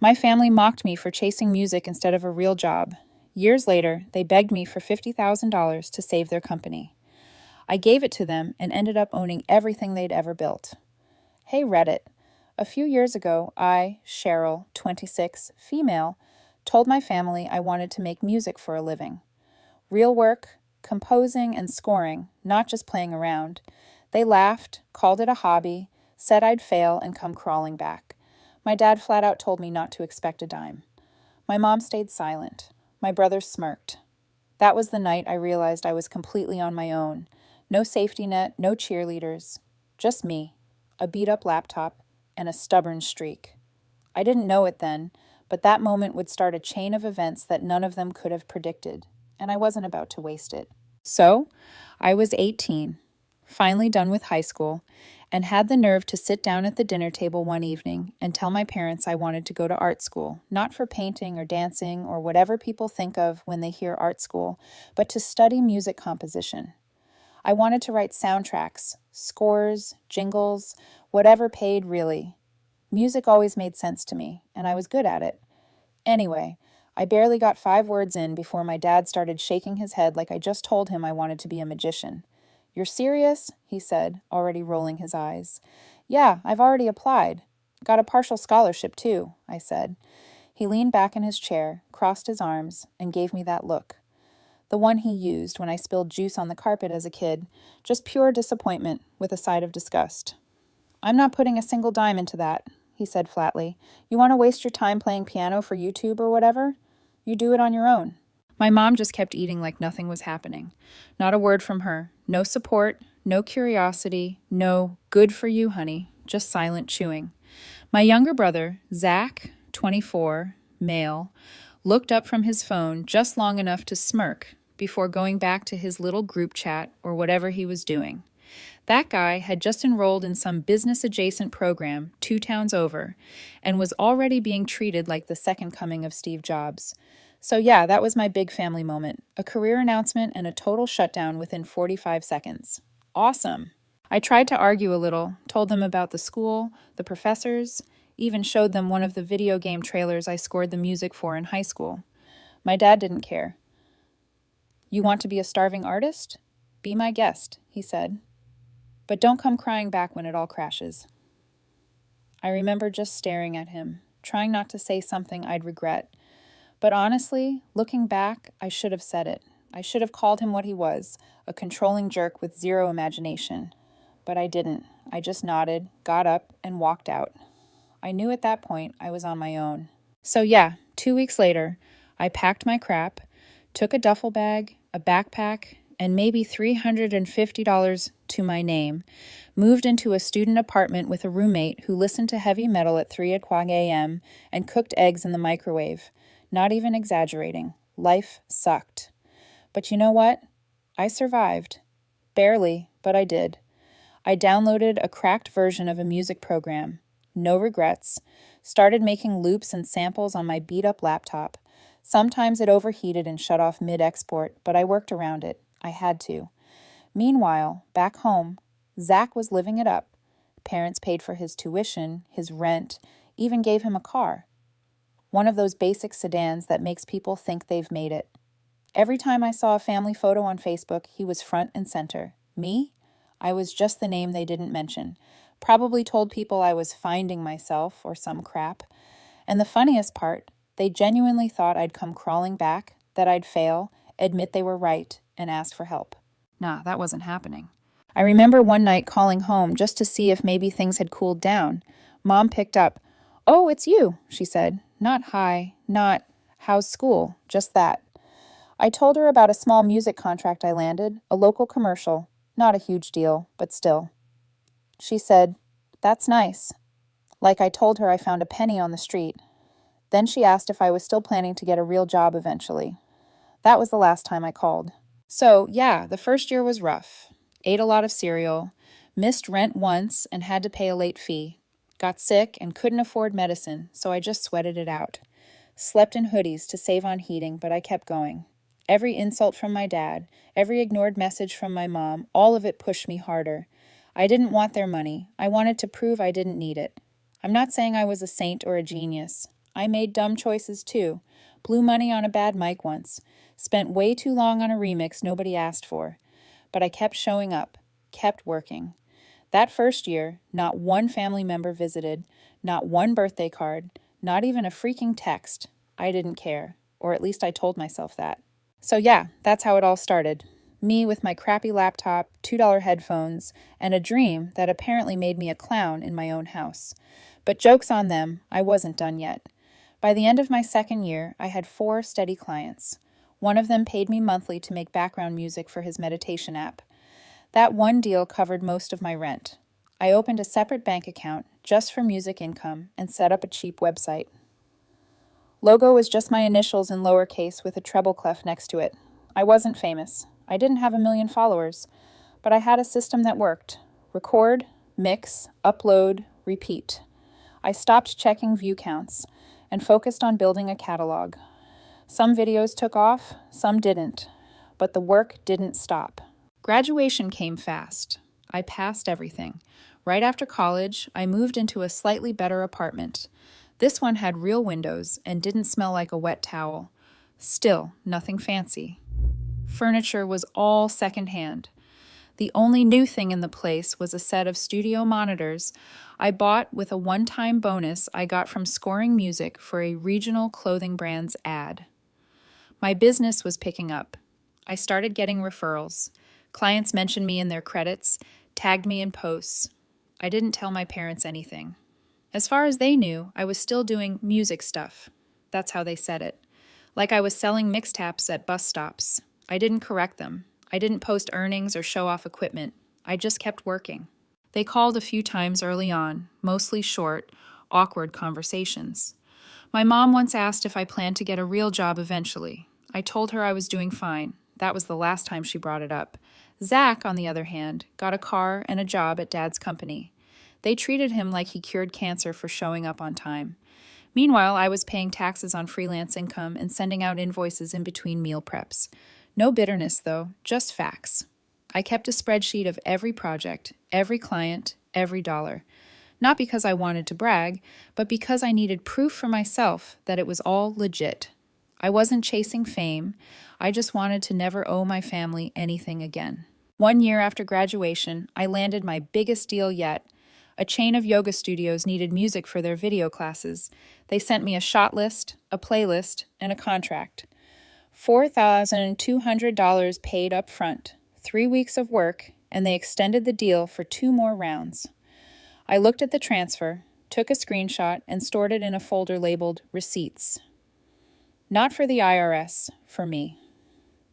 My family mocked me for chasing music instead of a real job. Years later, they begged me for $50,000 to save their company. I gave it to them and ended up owning everything they'd ever built. Hey Reddit, a few years ago, I, Cheryl, 26, female, told my family I wanted to make music for a living. Real work, composing and scoring, not just playing around. They laughed, called it a hobby, said I'd fail and come crawling back. My dad flat out told me not to expect a dime. My mom stayed silent. My brother smirked. That was the night I realized I was completely on my own. No safety net, no cheerleaders. Just me, a beat-up laptop, and a stubborn streak. I didn't know it then, but that moment would start a chain of events that none of them could have predicted, and I wasn't about to waste it. So, I was 18, finally done with high school, and had the nerve to sit down at the dinner table one evening and tell my parents I wanted to go to art school, not for painting or dancing or whatever people think of when they hear art school, but to study music composition. I wanted to write soundtracks, scores, jingles, whatever paid really. Music always made sense to me, and I was good at it. Anyway, I barely got 5 words in before my dad started shaking his head like I just told him I wanted to be a magician. "You're serious?" he said, already rolling his eyes. "Yeah, I've already applied. Got a partial scholarship, too," I said. He leaned back in his chair, crossed his arms, and gave me that look. The one he used when I spilled juice on the carpet as a kid, just pure disappointment with a side of disgust. "I'm not putting a single dime into that," he said flatly. "You want to waste your time playing piano for YouTube or whatever? You do it on your own." My mom just kept eating like nothing was happening. Not a word from her. No support, no curiosity, no "good for you, honey," just silent chewing. My younger brother, Zach, 24, male, looked up from his phone just long enough to smirk before going back to his little group chat or whatever he was doing. That guy had just enrolled in some business-adjacent program 2 towns over and was already being treated like the second coming of Steve Jobs. So yeah, that was my big family moment. A career announcement and a total shutdown within 45 seconds. Awesome. I tried to argue a little, told them about the school, the professors, even showed them one of the video game trailers I scored the music for in high school. My dad didn't care. "You want to be a starving artist? Be my guest," he said. "But don't come crying back when it all crashes." I remember just staring at him, trying not to say something I'd regret. But honestly, looking back, I should have said it. I should have called him what he was, a controlling jerk with zero imagination. But I didn't. I just nodded, got up, and walked out. I knew at that point I was on my own. So yeah, 2 weeks later, I packed my crap, took a duffel bag, a backpack, and maybe $350 to my name, moved into a student apartment with a roommate who listened to heavy metal at 3 o'clock a.m. and cooked eggs in the microwave. Not even exaggerating. Life sucked. But you know what? I survived. Barely, but I did. I downloaded a cracked version of a music program. No regrets. Started making loops and samples on my beat-up laptop. Sometimes it overheated and shut off mid-export, but I worked around it. I had to. Meanwhile, back home, Zach was living it up. Parents paid for his tuition, his rent, even gave him a car. One of those basic sedans that makes people think they've made it. Every time I saw a family photo on Facebook, he was front and center. Me? I was just the name they didn't mention. Probably told people I was finding myself or some crap. And the funniest part, they genuinely thought I'd come crawling back, that I'd fail, admit they were right, and ask for help. Nah, that wasn't happening. I remember one night calling home just to see if maybe things had cooled down. Mom picked up. "Oh, it's you," she said. Not hi, not how's school, just that. I told her about a small music contract I landed, a local commercial. Not a huge deal, but still. She said, "That's nice." Like I told her I found a penny on the street. Then she asked if I was still planning to get a real job eventually. That was the last time I called. So, yeah, the first year was rough. Ate a lot of cereal, missed rent once and had to pay a late fee. Got sick and couldn't afford medicine, so I just sweated it out. Slept in hoodies to save on heating, but I kept going. Every insult from my dad, every ignored message from my mom, all of it pushed me harder. I didn't want their money. I wanted to prove I didn't need it. I'm not saying I was a saint or a genius. I made dumb choices too. Blew money on a bad mic once. Spent way too long on a remix nobody asked for. But I kept showing up, kept working. That first year, not one family member visited, not one birthday card, not even a freaking text. I didn't care, or at least I told myself that. So yeah, that's how it all started. Me with my crappy laptop, $2 headphones, and a dream that apparently made me a clown in my own house. But joke's on them, I wasn't done yet. By the end of my second year, I had 4 steady clients. One of them paid me monthly to make background music for his meditation app. That one deal covered most of my rent. I opened a separate bank account just for music income and set up a cheap website. Logo was just my initials in lowercase with a treble clef next to it. I wasn't famous. I didn't have a million followers, but I had a system that worked. Record, mix, upload, repeat. I stopped checking view counts and focused on building a catalog. Some videos took off, some didn't, but the work didn't stop. Graduation came fast. I passed everything. Right after college, I moved into a slightly better apartment. This one had real windows and didn't smell like a wet towel. Still, nothing fancy. Furniture was all secondhand. The only new thing in the place was a set of studio monitors I bought with a one-time bonus I got from scoring music for a regional clothing brand's ad. My business was picking up. I started getting referrals. Clients mentioned me in their credits, tagged me in posts. I didn't tell my parents anything. As far as they knew, I was still doing music stuff. That's how they said it. Like I was selling mixtapes at bus stops. I didn't correct them. I didn't post earnings or show off equipment. I just kept working. They called a few times early on, mostly short, awkward conversations. My mom once asked if I planned to get a real job eventually. I told her I was doing fine. That was the last time she brought it up. Zach, on the other hand, got a car and a job at Dad's company. They treated him like he cured cancer for showing up on time. Meanwhile, I was paying taxes on freelance income and sending out invoices in between meal preps. No bitterness, though, just facts. I kept a spreadsheet of every project, every client, every dollar. Not because I wanted to brag, but because I needed proof for myself that it was all legit. I wasn't chasing fame. I just wanted to never owe my family anything again. 1 year after graduation, I landed my biggest deal yet. A chain of yoga studios needed music for their video classes. They sent me a shot list, a playlist, and a contract. $4,200 paid up front, 3 weeks of work, and they extended the deal for 2 more rounds. I looked at the transfer, took a screenshot, and stored it in a folder labeled Receipts. Not for the IRS, for me.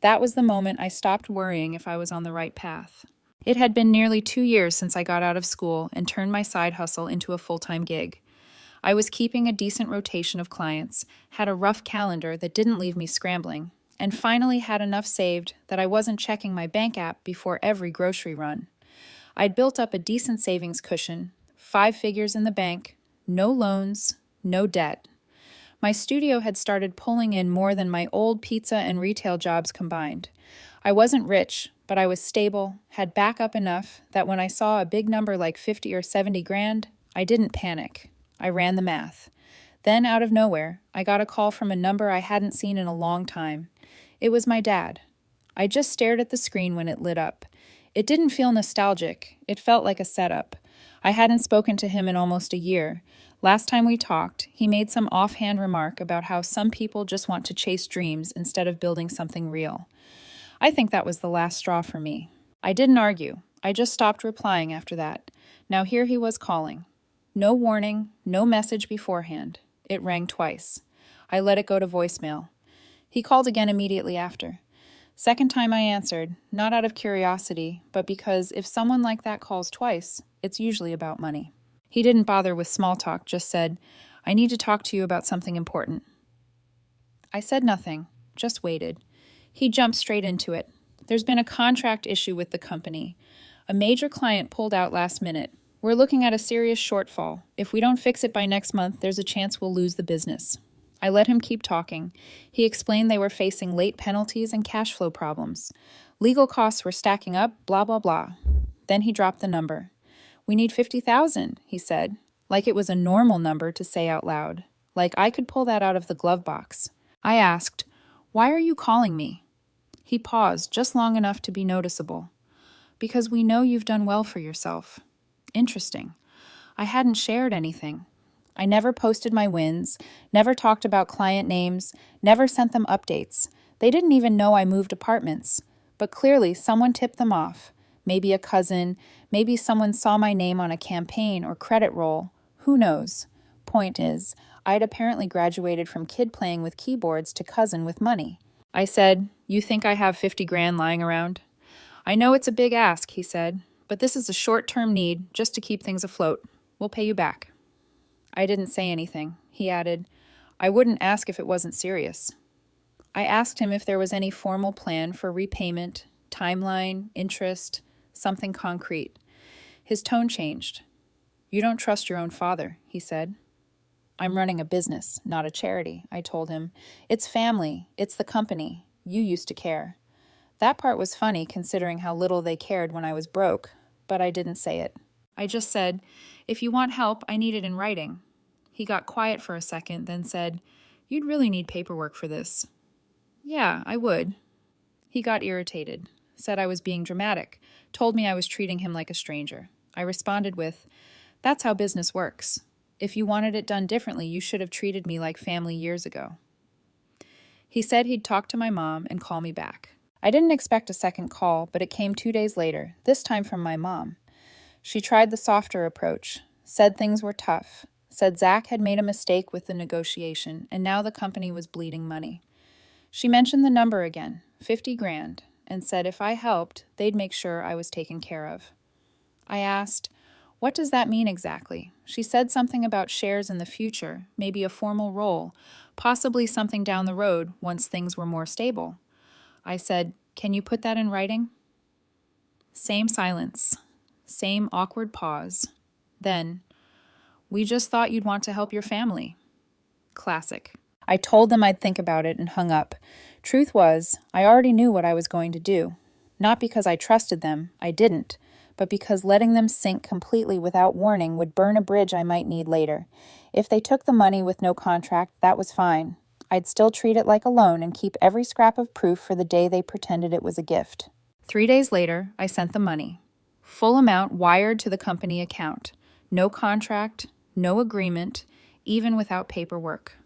That was the moment I stopped worrying if I was on the right path. It had been nearly 2 years since I got out of school and turned my side hustle into a full-time gig. I was keeping a decent rotation of clients, had a rough calendar that didn't leave me scrambling, and finally had enough saved that I wasn't checking my bank app before every grocery run. I'd built up a decent savings cushion, 5 figures in the bank, no loans, no debt. My studio had started pulling in more than my old pizza and retail jobs combined. I wasn't rich, but I was stable, had backup enough that when I saw a big number like 50 or 70 grand, I didn't panic. I ran the math. Then, out of nowhere, I got a call from a number I hadn't seen in a long time. It was my dad. I just stared at the screen when it lit up. It didn't feel nostalgic. It felt like a setup. I hadn't spoken to him in almost a year. Last time we talked, he made some offhand remark about how some people just want to chase dreams instead of building something real. I think that was the last straw for me. I didn't argue. I just stopped replying after that. Now here he was calling. No warning, no message beforehand. It rang twice. I let it go to voicemail. He called again immediately after. Second time I answered, not out of curiosity, but because if someone like that calls twice, it's usually about money. He didn't bother with small talk, just said, "I need to talk to you about something important." I said nothing, just waited. He jumped straight into it. There's been a contract issue with the company. A major client pulled out last minute. We're looking at a serious shortfall. If we don't fix it by next month, there's a chance we'll lose the business. I let him keep talking. He explained they were facing late penalties and cash flow problems. Legal costs were stacking up, blah, blah, blah. Then he dropped the number. "We need 50,000, he said, like it was a normal number to say out loud. like I could pull that out of the glove box. I asked, "Why are you calling me?" He paused just long enough to be noticeable. "Because we know you've done well for yourself." Interesting. I hadn't shared anything. I never posted my wins, never talked about client names, never sent them updates. They didn't even know I moved apartments. But clearly, someone tipped them off. Maybe a cousin, maybe someone saw my name on a campaign or credit roll. Who knows? Point is, I'd apparently graduated from kid playing with keyboards to cousin with money. I said, "You think I have 50 grand lying around?" "I know it's a big ask," he said, "but this is a short-term need just to keep things afloat. We'll pay you back." I didn't say anything. He added, "I wouldn't ask if it wasn't serious." I asked him if there was any formal plan for repayment, timeline, interest, something concrete. His tone changed. "You don't trust your own father," he said. "I'm running a business, not a charity," I told him. "It's family. It's the company. You used to care." That part was funny considering how little they cared when I was broke, but I didn't say it. I just said, "If you want help, I need it in writing." He got quiet for a second, then said, "You'd really need paperwork for this." "Yeah, I would." He got irritated, said I was being dramatic, told me I was treating him like a stranger. I responded with, "That's how business works. If you wanted it done differently, you should have treated me like family years ago." He said he'd talk to my mom and call me back. I didn't expect a second call, but it came 2 days later, this time from my mom. She tried the softer approach, said things were tough, said Zach had made a mistake with the negotiation, and now the company was bleeding money. She mentioned the number again, 50 grand, and said if I helped, they'd make sure I was taken care of. I asked, "What does that mean exactly?" She said something about shares in the future, maybe a formal role, possibly something down the road once things were more stable. I said, "Can you put that in writing?" Same silence, same awkward pause. Then, "We just thought you'd want to help your family." Classic. I told them I'd think about it and hung up. Truth was, I already knew what I was going to do. Not because I trusted them, I didn't, but because letting them sink completely without warning would burn a bridge I might need later. If they took the money with no contract, that was fine. I'd still treat it like a loan and keep every scrap of proof for the day they pretended it was a gift. 3 days later, I sent the money. Full amount wired to the company account. No contract, no agreement, even without paperwork.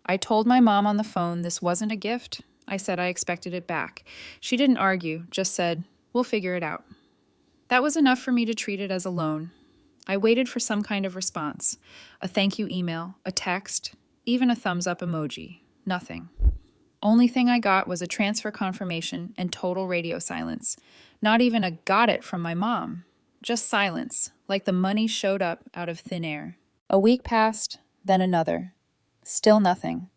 I told my mom on the phone this wasn't a gift. I said I expected it back. She didn't argue, just said, "We'll figure it out." That was enough for me to treat it as a loan. I waited for some kind of response. A thank you email, a text, even a thumbs up emoji. Nothing. Only thing I got was a transfer confirmation and total radio silence. Not even a "got it" from my mom. Just silence, like the money showed up out of thin air. A week passed, then another. Still nothing.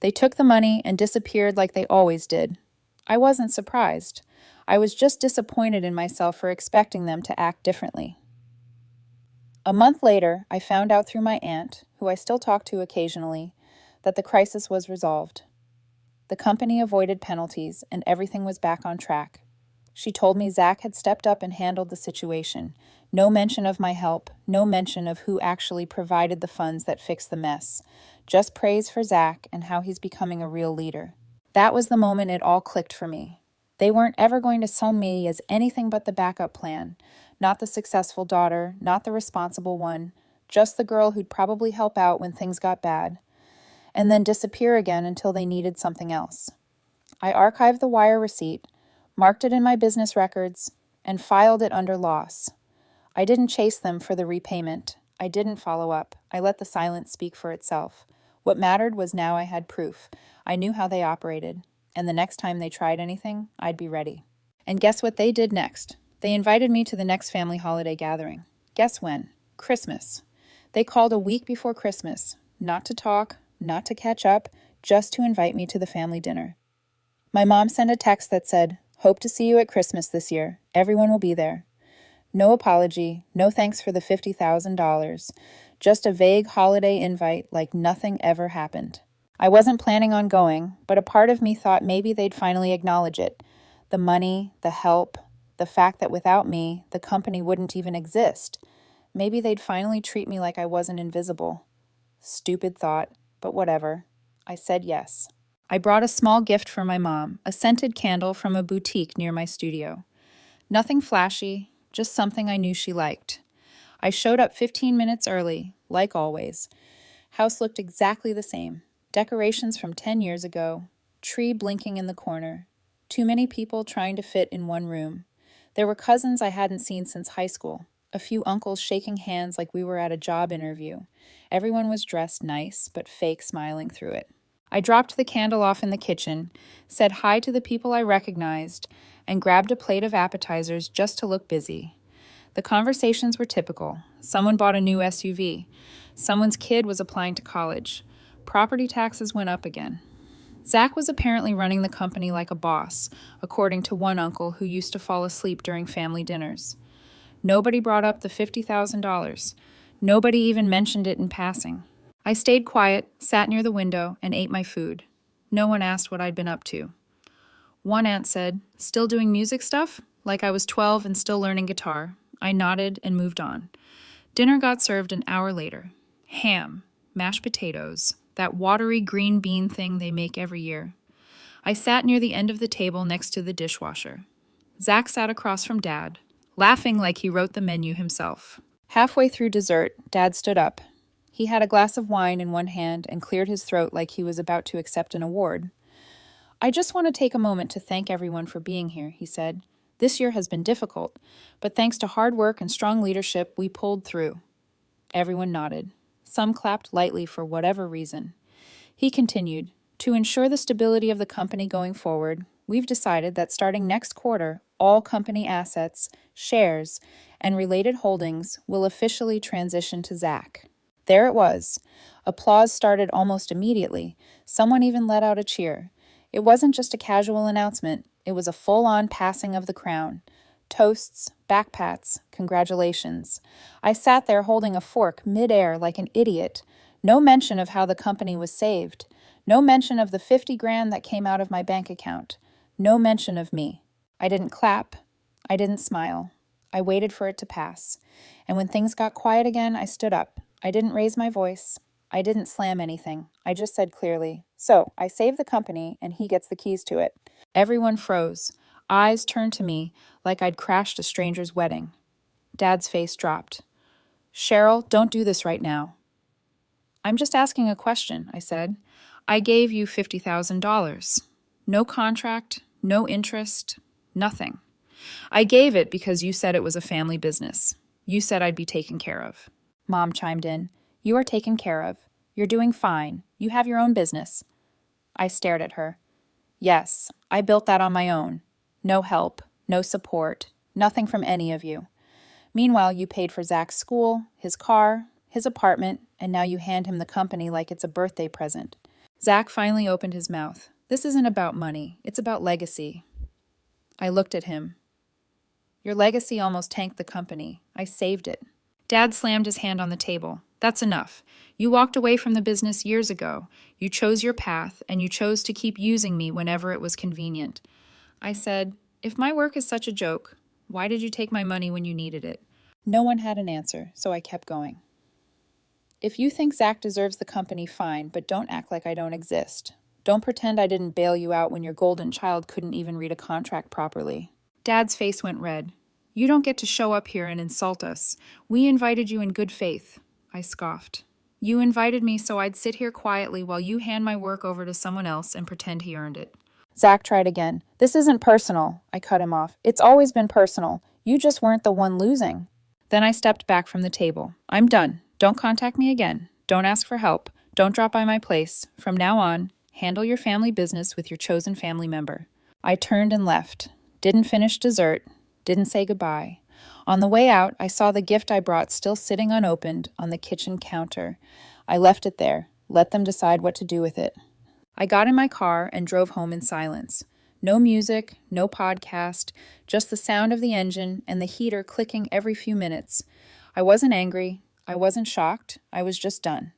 They took the money and disappeared like they always did. I wasn't surprised. I was just disappointed in myself for expecting them to act differently. A month later, I found out through my aunt, who I still talk to occasionally, that the crisis was resolved. The company avoided penalties and everything was back on track. She told me Zach had stepped up and handled the situation. No mention of my help, no mention of who actually provided the funds that fixed the mess. Just praise for Zach and how he's becoming a real leader. That was the moment it all clicked for me. They weren't ever going to sell me as anything but the backup plan. Not the successful daughter, not the responsible one, just the girl who'd probably help out when things got bad, and then disappear again until they needed something else. I archived the wire receipt, marked it in my business records, and filed it under loss. I didn't chase them for the repayment. I didn't follow up. I let the silence speak for itself. What mattered was now I had proof. I knew how they operated, and the next time they tried anything, I'd be ready. And guess what they did next? They invited me to the next family holiday gathering. Guess when? Christmas. They called a week before Christmas, not to talk, not to catch up, just to invite me to the family dinner. My mom sent a text that said, "Hope to see you at Christmas this year. Everyone will be there." No apology, no thanks for the $50,000, just a vague holiday invite like nothing ever happened. I wasn't planning on going, but a part of me thought maybe they'd finally acknowledge it. The money, the help, the fact that without me, the company wouldn't even exist. Maybe they'd finally treat me like I wasn't invisible. Stupid thought. but whatever. I said yes. I brought a small gift for my mom, a scented candle from a boutique near my studio. Nothing flashy, just something I knew she liked. I showed up 15 minutes early, like always. House looked exactly the same. Decorations from 10 years ago, tree blinking in the corner, too many people trying to fit in one room. There were cousins I hadn't seen since high school, a few uncles shaking hands like we were at a job interview. Everyone was dressed nice, but fake smiling through it. I dropped the candle off in the kitchen, said hi to the people I recognized, and grabbed a plate of appetizers just to look busy. The conversations were typical. Someone bought a new SUV. Someone's kid was applying to college. Property taxes went up again. Zach was apparently running the company like a boss, according to one uncle who used to fall asleep during family dinners. Nobody brought up the $50,000. Nobody even mentioned it in passing. I stayed quiet, sat near the window, and ate my food. No one asked what I'd been up to. One aunt said, "Still doing music stuff?" Like I was 12 and still learning guitar. I nodded and moved on. Dinner got served an hour later. Ham, mashed potatoes, that watery green bean thing they make every year. I sat near the end of the table next to the dishwasher. Zach sat across from Dad, laughing like he wrote the menu himself. Halfway through dessert, Dad stood up. He had a glass of wine in one hand and cleared his throat like he was about to accept an award. "I just want to take a moment to thank everyone for being here," he said. "This year has been difficult, but thanks to hard work and strong leadership, we pulled through." Everyone nodded. Some clapped lightly for whatever reason. He continued, "To ensure the stability of the company going forward, we've decided that starting next quarter, all company assets, shares, and related holdings will officially transition to Zach." There it was. Applause started almost immediately. Someone even let out a cheer. It wasn't just a casual announcement. It was a full-on passing of the crown. Toasts, backpats, congratulations. I sat there holding a fork mid-air like an idiot. No mention of how the company was saved. No mention of the 50 grand that came out of my bank account. No mention of me. I didn't clap. I didn't smile. I waited for it to pass. And when things got quiet again, I stood up. I didn't raise my voice. I didn't slam anything. I just said clearly, "So, I saved the company, and he gets the keys to it." Everyone froze. Eyes turned to me like I'd crashed a stranger's wedding. Dad's face dropped. "Cheryl, don't do this right now." "I'm just asking a question," I said. "I gave you $50,000. No contract, no interest, nothing. I gave it because you said it was a family business. You said I'd be taken care of." Mom chimed in. "You are taken care of. You're doing fine. You have your own business." I stared at her. "Yes, I built that on my own. No help, no support, nothing from any of you. Meanwhile, you paid for Zach's school, his car, his apartment, and now you hand him the company like it's a birthday present." Zach finally opened his mouth. "This isn't about money. It's about legacy." I looked at him. "Your legacy almost tanked the company. I saved it." Dad slammed his hand on the table. "That's enough. You walked away from the business years ago. You chose your path, and you chose to keep using me whenever it was convenient." I said, "If my work is such a joke, why did you take my money when you needed it?" No one had an answer, so I kept going. "If you think Zach deserves the company, fine, but don't act like I don't exist. Don't pretend I didn't bail you out when your golden child couldn't even read a contract properly." Dad's face went red. "You don't get to show up here and insult us. We invited you in good faith." I scoffed. "You invited me so I'd sit here quietly while you hand my work over to someone else and pretend he earned it." Zach tried again. "This isn't personal." I cut him off. "It's always been personal. You just weren't the one losing." Then I stepped back from the table. "I'm done. Don't contact me again. Don't ask for help. Don't drop by my place. From now on, handle your family business with your chosen family member." I turned and left. Didn't finish dessert. Didn't say goodbye. On the way out, I saw the gift I brought still sitting unopened on the kitchen counter. I left it there. Let them decide what to do with it. I got in my car and drove home in silence. No music, no podcast, just the sound of the engine and the heater clicking every few minutes. I wasn't angry. I wasn't shocked. I was just done.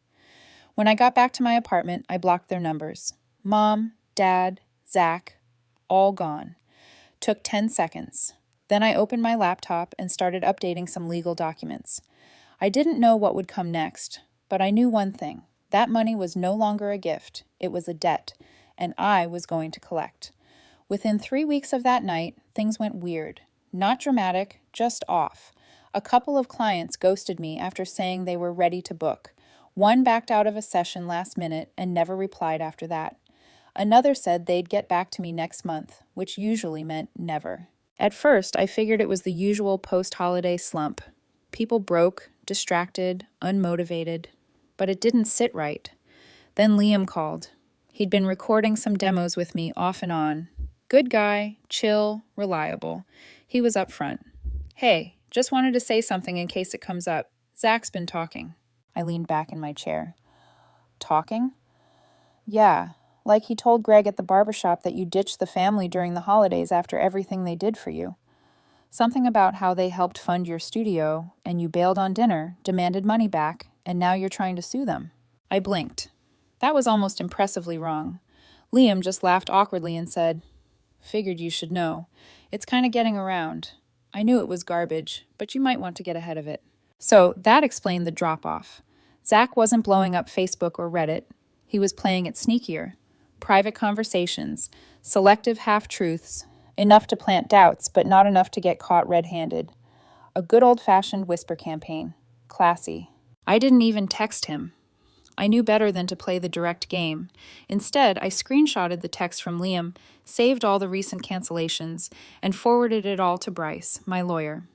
When I got back to my apartment, I blocked their numbers. Mom, Dad, Zach, all gone. Took 10 seconds. Then I opened my laptop and started updating some legal documents. I didn't know what would come next, but I knew one thing. That money was no longer a gift, it was a debt, and I was going to collect. Within 3 weeks of that night, things went weird. Not dramatic, just off. A couple of clients ghosted me after saying they were ready to book. One backed out of a session last minute and never replied after that. Another said they'd get back to me next month, which usually meant never. At first, I figured it was the usual post-holiday slump. People broke, distracted, unmotivated. But it didn't sit right. Then Liam called. He'd been recording some demos with me off and on. Good guy, chill, reliable. He was upfront. Hey, just wanted to say something in case it comes up. Zach's been talking. I leaned back in my chair. Talking? Yeah, like he told Greg at the barbershop that you ditched the family during the holidays after everything they did for you. Something about how they helped fund your studio, and you bailed on dinner, demanded money back, and now you're trying to sue them. I blinked. That was almost impressively wrong. Liam just laughed awkwardly and said, Figured you should know. It's kind of getting around. I knew it was garbage, but you might want to get ahead of it. So that explained the drop-off. Zach wasn't blowing up Facebook or Reddit. He was playing it sneakier. Private conversations, selective half-truths, enough to plant doubts, but not enough to get caught red-handed. A good old-fashioned whisper campaign. Classy. I didn't even text him. I knew better than to play the direct game. Instead, I screenshotted the text from Liam, saved all the recent cancellations, and forwarded it all to Bryce, my lawyer.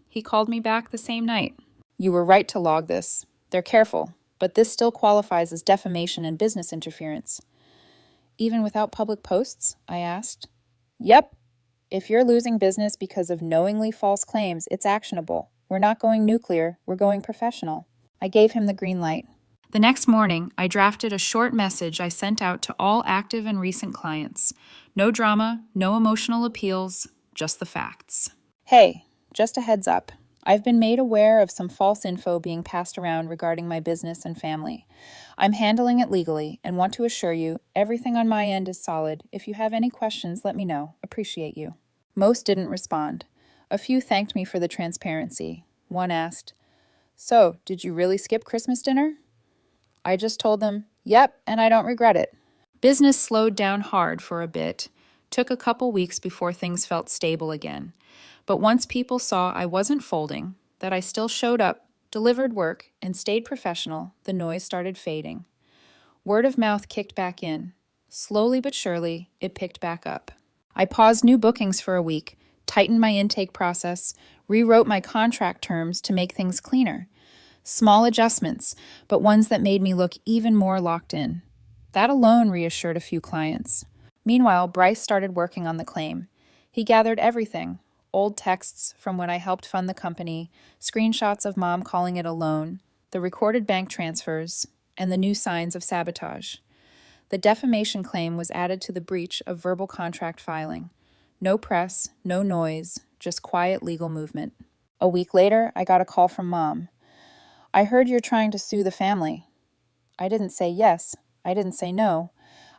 He called me back the same night. You were right to log this. They're careful, but this still qualifies as defamation and business interference. Even without public posts? I asked. Yep. If you're losing business because of knowingly false claims, it's actionable. We're not going nuclear, we're going professional. I gave him the green light. The next morning, I drafted a short message I sent out to all active and recent clients. No drama, no emotional appeals, just the facts. Hey, just a heads up. I've been made aware of some false info being passed around regarding my business and family. I'm handling it legally and want to assure you everything on my end is solid. If you have any questions, let me know. Appreciate you. Most didn't respond. A few thanked me for the transparency. One asked, So, did you really skip Christmas dinner? I just told them, Yep, and I don't regret it. Business slowed down hard for a bit. Took a couple weeks before things felt stable again. But once people saw I wasn't folding, that I still showed up, delivered work, and stayed professional, the noise started fading. Word of mouth kicked back in. Slowly but surely, it picked back up. I paused new bookings for a week, tightened my intake process, rewrote my contract terms to make things cleaner. Small adjustments, but ones that made me look even more locked in. That alone reassured a few clients. Meanwhile, Bryce started working on the claim. He gathered everything. Old texts from when I helped fund the company, screenshots of Mom calling it a loan, the recorded bank transfers, and the new signs of sabotage. The defamation claim was added to the breach of verbal contract filing. No press, no noise, just quiet legal movement. A week later, I got a call from Mom. I heard you're trying to sue the family. I didn't say yes. I didn't say no.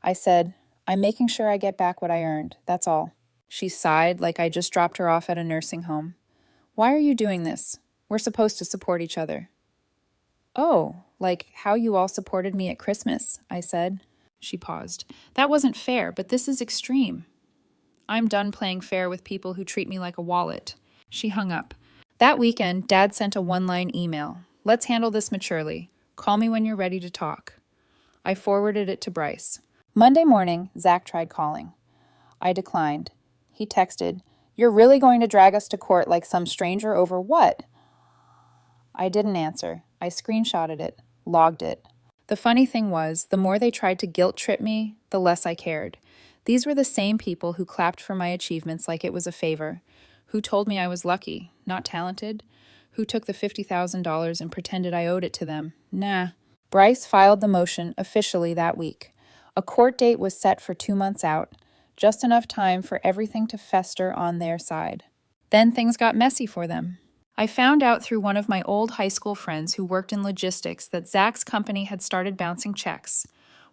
I said, I'm making sure I get back what I earned, that's all. She sighed like I just dropped her off at a nursing home. Why are you doing this? We're supposed to support each other. Oh, like how you all supported me at Christmas, I said. She paused. That wasn't fair, but this is extreme. I'm done playing fair with people who treat me like a wallet. She hung up. That weekend, Dad sent a one-line email. Let's handle this maturely. Call me when you're ready to talk. I forwarded it to Bryce. Monday morning, Zach tried calling. I declined. He texted, You're really going to drag us to court like some stranger over what? I didn't answer. I screenshotted it, logged it. The funny thing was, the more they tried to guilt-trip me, the less I cared. These were the same people who clapped for my achievements like it was a favor, who told me I was lucky, not talented, who took the $50,000 and pretended I owed it to them. Nah. Bryce filed the motion officially that week. A court date was set for 2 months out, just enough time for everything to fester on their side. Then things got messy for them. I found out through one of my old high school friends who worked in logistics that Zach's company had started bouncing checks.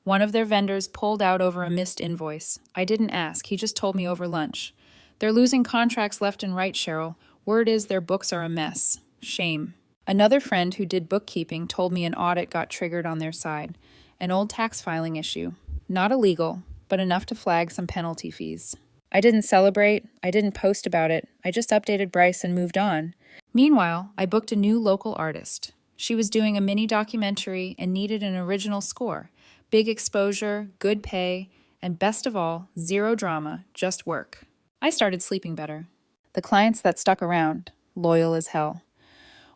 One of their vendors pulled out over a missed invoice. I didn't ask, he just told me over lunch. They're losing contracts left and right, Cheryl. Word is their books are a mess. Shame. Another friend who did bookkeeping told me an audit got triggered on their side, an old tax filing issue. Not illegal, but enough to flag some penalty fees. I didn't celebrate, I didn't post about it, I just updated Bryce and moved on. Meanwhile, I booked a new local artist. She was doing a mini documentary and needed an original score. Big exposure, good pay, and best of all, zero drama, just work. I started sleeping better. The clients that stuck around, loyal as hell.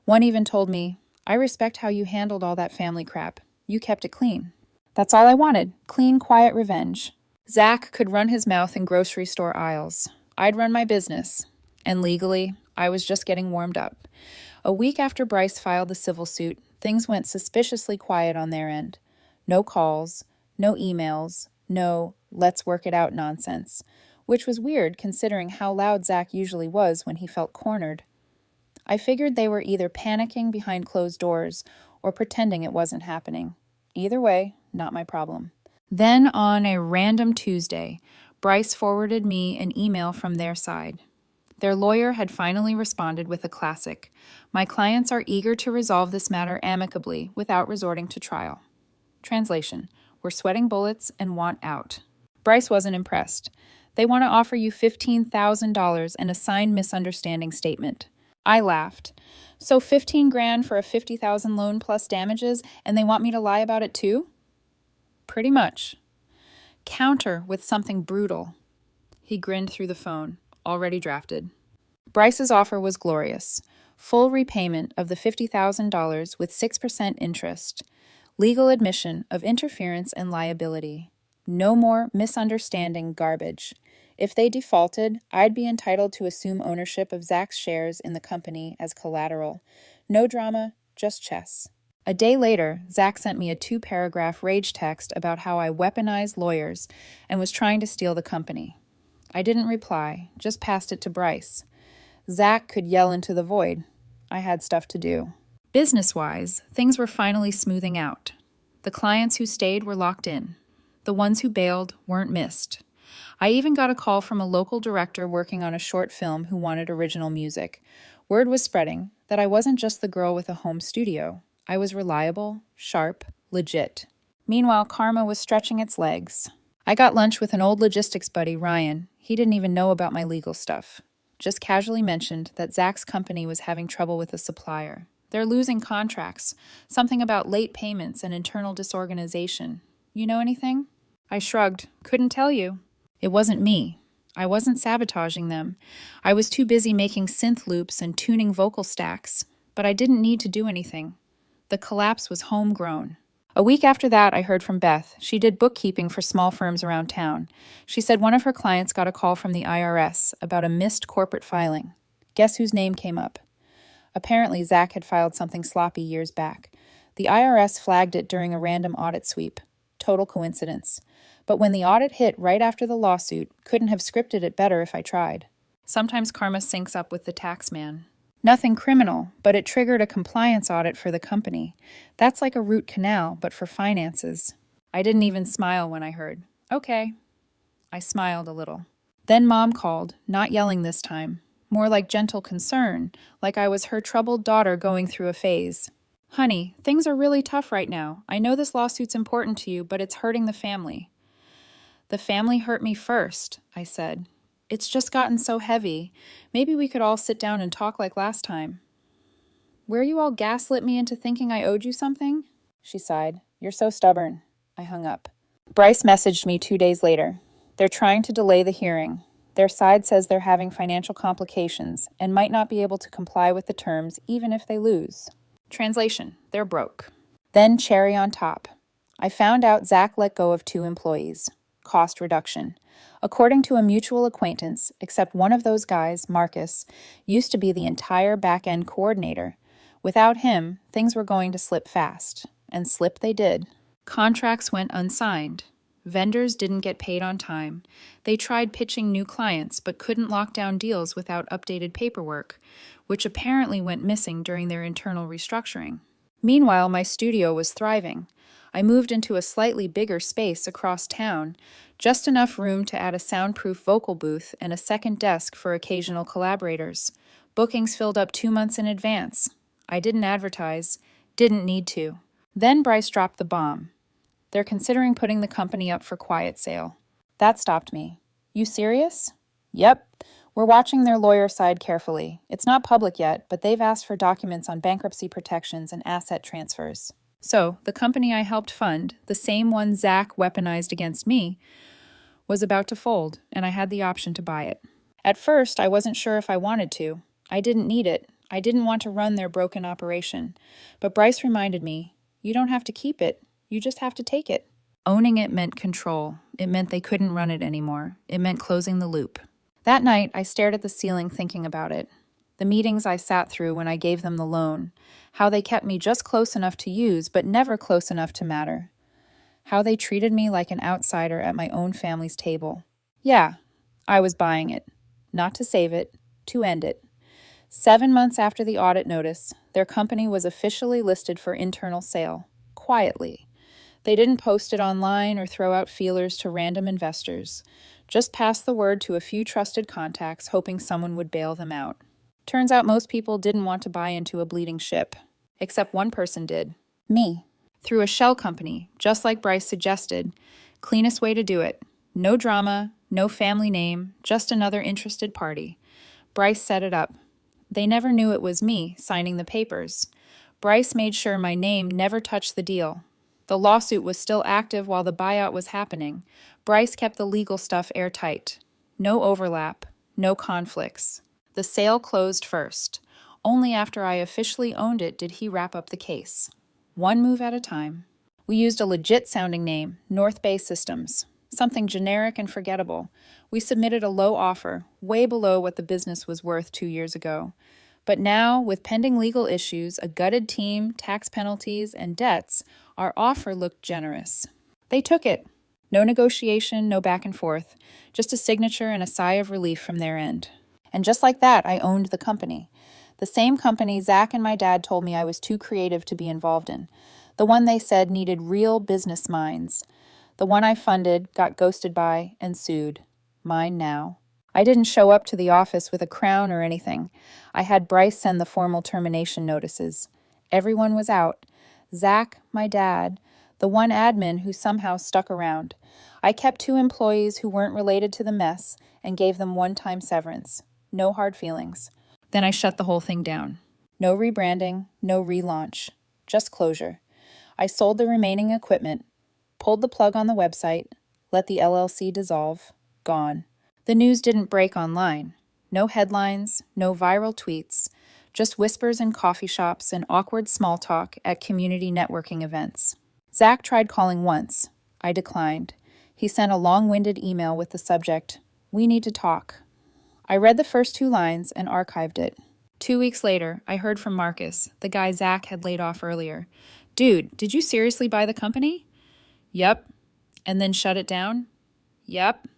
One even told me, "I respect how you handled all that family crap. You kept it clean." That's all I wanted, clean, quiet revenge. Zach could run his mouth in grocery store aisles. I'd run my business. And legally, I was just getting warmed up. A week after Bryce filed the civil suit, things went suspiciously quiet on their end. No calls, no emails, no "let's work it out" nonsense, which was weird considering how loud Zach usually was when he felt cornered. I figured they were either panicking behind closed doors or pretending it wasn't happening. Either way, not my problem. Then on a random Tuesday, Bryce forwarded me an email from their side. Their lawyer had finally responded with a classic. "My clients are eager to resolve this matter amicably without resorting to trial." Translation: "We're sweating bullets and want out." Bryce wasn't impressed. "They want to offer you $15,000 and a signed misunderstanding statement." I laughed. "So 15 grand for a 50,000 loan plus damages, and they want me to lie about it too?" "Pretty much." "Counter with something brutal." He grinned through the phone. Already drafted. Bryce's offer was glorious. Full repayment of the $50,000 with 6% interest. Legal admission of interference and liability. No more misunderstanding garbage. If they defaulted, I'd be entitled to assume ownership of Zach's shares in the company as collateral. No drama, just chess. A day later, Zach sent me a 2-paragraph rage text about how I weaponized lawyers and was trying to steal the company. I didn't reply, just passed it to Bryce. Zach could yell into the void. I had stuff to do. Business-wise, things were finally smoothing out. The clients who stayed were locked in. The ones who bailed weren't missed. I even got a call from a local director working on a short film who wanted original music. Word was spreading that I wasn't just the girl with a home studio. I was reliable, sharp, legit. Meanwhile, karma was stretching its legs. I got lunch with an old logistics buddy, Ryan. He didn't even know about my legal stuff. Just casually mentioned that Zach's company was having trouble with a supplier. They're losing contracts, something about late payments and internal disorganization. You know anything? I shrugged. Couldn't tell you. It wasn't me. I wasn't sabotaging them. I was too busy making synth loops and tuning vocal stacks. But I didn't need to do anything. The collapse was homegrown. A week after that, I heard from Beth. She did bookkeeping for small firms around town. She said one of her clients got a call from the IRS about a missed corporate filing. Guess whose name came up? Apparently, Zach had filed something sloppy years back. The IRS flagged it during a random audit sweep. Total coincidence. But when the audit hit right after the lawsuit, couldn't have scripted it better if I tried. Sometimes karma syncs up with the tax man. Nothing criminal, but it triggered a compliance audit for the company. That's like a root canal, but for finances. I didn't even smile when I heard, "Okay." I smiled a little. Then Mom called, not yelling this time. More like gentle concern, like I was her troubled daughter going through a phase. "Honey, things are really tough right now. I know this lawsuit's important to you, but it's hurting the family." "The family hurt me first," I said. "It's just gotten so heavy. Maybe we could all sit down and talk like last time." "Where you all gaslit me into thinking I owed you something?" She sighed. "You're so stubborn." I hung up. Bryce messaged me 2 days later. "They're trying to delay the hearing. Their side says they're having financial complications and might not be able to comply with the terms even if they lose." Translation: they're broke. Then cherry on top. I found out Zach let go of 2 employees. Cost reduction. According to a mutual acquaintance, except one of those guys, Marcus, used to be the entire back-end coordinator. Without him, things were going to slip fast. And slip they did. Contracts went unsigned. Vendors didn't get paid on time. They tried pitching new clients but couldn't lock down deals without updated paperwork, which apparently went missing during their internal restructuring. Meanwhile, my studio was thriving. I moved into a slightly bigger space across town, just enough room to add a soundproof vocal booth and a second desk for occasional collaborators. Bookings filled up 2 months in advance. I didn't advertise, didn't need to. Then Bryce dropped the bomb. They're considering putting the company up for quiet sale. That stopped me. You serious? Yep. We're watching their lawyer side carefully. It's not public yet, but they've asked for documents on bankruptcy protections and asset transfers. So, the company I helped fund, the same one Zach weaponized against me, was about to fold, and I had the option to buy it. At first, I wasn't sure if I wanted to. I didn't need it. I didn't want to run their broken operation. But Bryce reminded me, you don't have to keep it. You just have to take it. Owning it meant control. It meant they couldn't run it anymore. It meant closing the loop. That night, I stared at the ceiling thinking about it. The meetings I sat through when I gave them the loan. How they kept me just close enough to use, but never close enough to matter. How they treated me like an outsider at my own family's table. Yeah, I was buying it. Not to save it, to end it. 7 months after the audit notice, their company was officially listed for internal sale. Quietly. They didn't post it online or throw out feelers to random investors. Just passed the word to a few trusted contacts, hoping someone would bail them out. Turns out most people didn't want to buy into a bleeding ship. Except one person did. Me. Through a shell company, just like Bryce suggested. Cleanest way to do it. No drama, no family name, just another interested party. Bryce set it up. They never knew it was me signing the papers. Bryce made sure my name never touched the deal. The lawsuit was still active while the buyout was happening. Bryce kept the legal stuff airtight. No overlap, no conflicts. The sale closed first. Only after I officially owned it did he wrap up the case. One move at a time. We used a legit-sounding name, North Bay Systems. Something generic and forgettable. We submitted a low offer, way below what the business was worth 2 years ago. But now, with pending legal issues, a gutted team, tax penalties, and debts, our offer looked generous. They took it. No negotiation, no back and forth, just a signature and a sigh of relief from their end. And just like that, I owned the company. The same company Zach and my dad told me I was too creative to be involved in. The one they said needed real business minds. The one I funded, got ghosted by, and sued. Mine now. I didn't show up to the office with a crown or anything. I had Bryce send the formal termination notices. Everyone was out. Zach, my dad, the one admin who somehow stuck around. I kept 2 employees who weren't related to the mess and gave them one-time severance. No hard feelings. Then I shut the whole thing down. No rebranding, no relaunch. Just closure. I sold the remaining equipment, pulled the plug on the website, let the LLC dissolve. Gone. The news didn't break online. No headlines, no viral tweets, just whispers in coffee shops and awkward small talk at community networking events. Zach tried calling once. I declined. He sent a long-winded email with the subject, "We need to talk." I read the first 2 lines and archived it. 2 weeks later, I heard from Marcus, the guy Zach had laid off earlier. "Dude, did you seriously buy the company?" "Yep." "And then shut it down?" "Yep."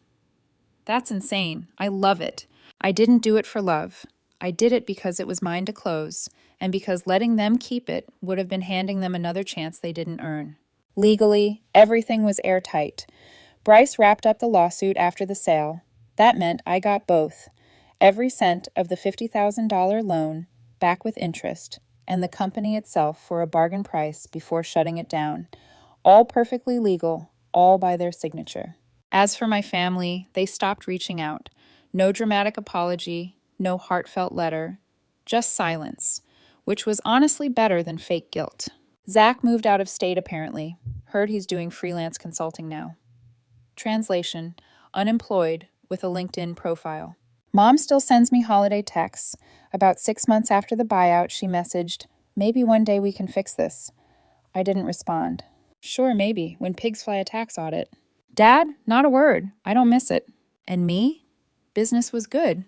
That's insane. I love it. I didn't do it for love. I did it because it was mine to close, and because letting them keep it would have been handing them another chance they didn't earn. Legally, everything was airtight. Bryce wrapped up the lawsuit after the sale. That meant I got both. Every cent of the $50,000 loan, back with interest, and the company itself for a bargain price before shutting it down. All perfectly legal, all by their signature. As for my family, they stopped reaching out. No dramatic apology, no heartfelt letter, just silence, which was honestly better than fake guilt. Zach moved out of state apparently. Heard he's doing freelance consulting now. Translation: unemployed with a LinkedIn profile. Mom still sends me holiday texts. About 6 months after the buyout, she messaged, "Maybe one day we can fix this." I didn't respond. Sure, maybe, when pigs fly a tax audit. Dad, not a word. I don't miss it. And me? Business was good.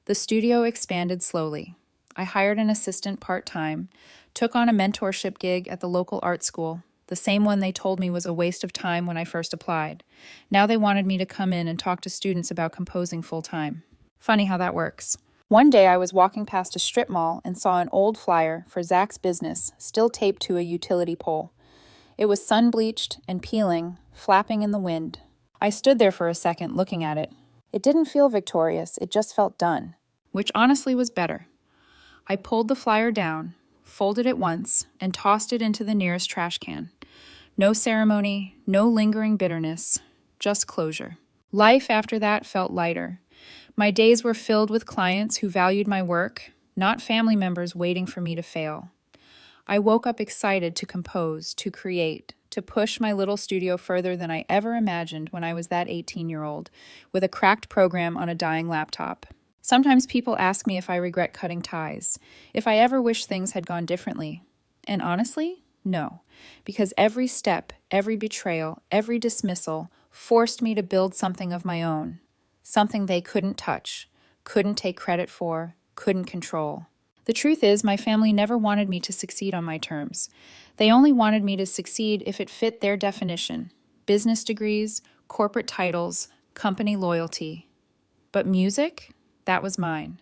The studio expanded slowly. I hired an assistant part-time, took on a mentorship gig at the local art school, the same one they told me was a waste of time when I first applied. Now they wanted me to come in and talk to students about composing full-time. Funny how that works. One day I was walking past a strip mall and saw an old flyer for Zach's business still taped to a utility pole. It was sun-bleached and peeling, flapping in the wind. I stood there for a second looking at it. It didn't feel victorious, it just felt done, which honestly was better. I pulled the flyer down, folded it once, and tossed it into the nearest trash can. No ceremony, no lingering bitterness, just closure. Life after that felt lighter. My days were filled with clients who valued my work, not family members waiting for me to fail. I woke up excited to compose, to create, to push my little studio further than I ever imagined when I was that 18-year-old, with a cracked program on a dying laptop. Sometimes people ask me if I regret cutting ties, if I ever wish things had gone differently. And honestly, no, because every step, every betrayal, every dismissal forced me to build something of my own, something they couldn't touch, couldn't take credit for, couldn't control. The truth is, my family never wanted me to succeed on my terms. They only wanted me to succeed if it fit their definition: business degrees, corporate titles, company loyalty. But music? That was mine.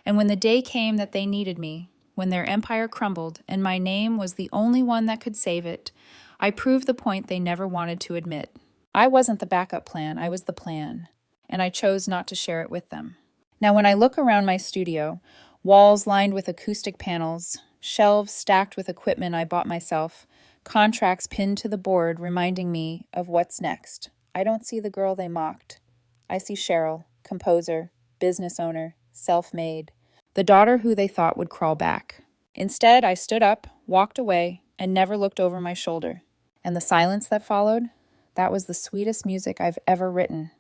And when the day came that they needed me, when their empire crumbled and my name was the only one that could save it, I proved the point they never wanted to admit. I wasn't the backup plan, I was the plan, and I chose not to share it with them. Now, when I look around my studio, walls lined with acoustic panels, shelves stacked with equipment I bought myself, contracts pinned to the board reminding me of what's next, I don't see the girl they mocked. I see Cheryl, composer, business owner, self-made, the daughter who they thought would crawl back. Instead, I stood up, walked away, and never looked over my shoulder. And the silence that followed, that was the sweetest music I've ever written.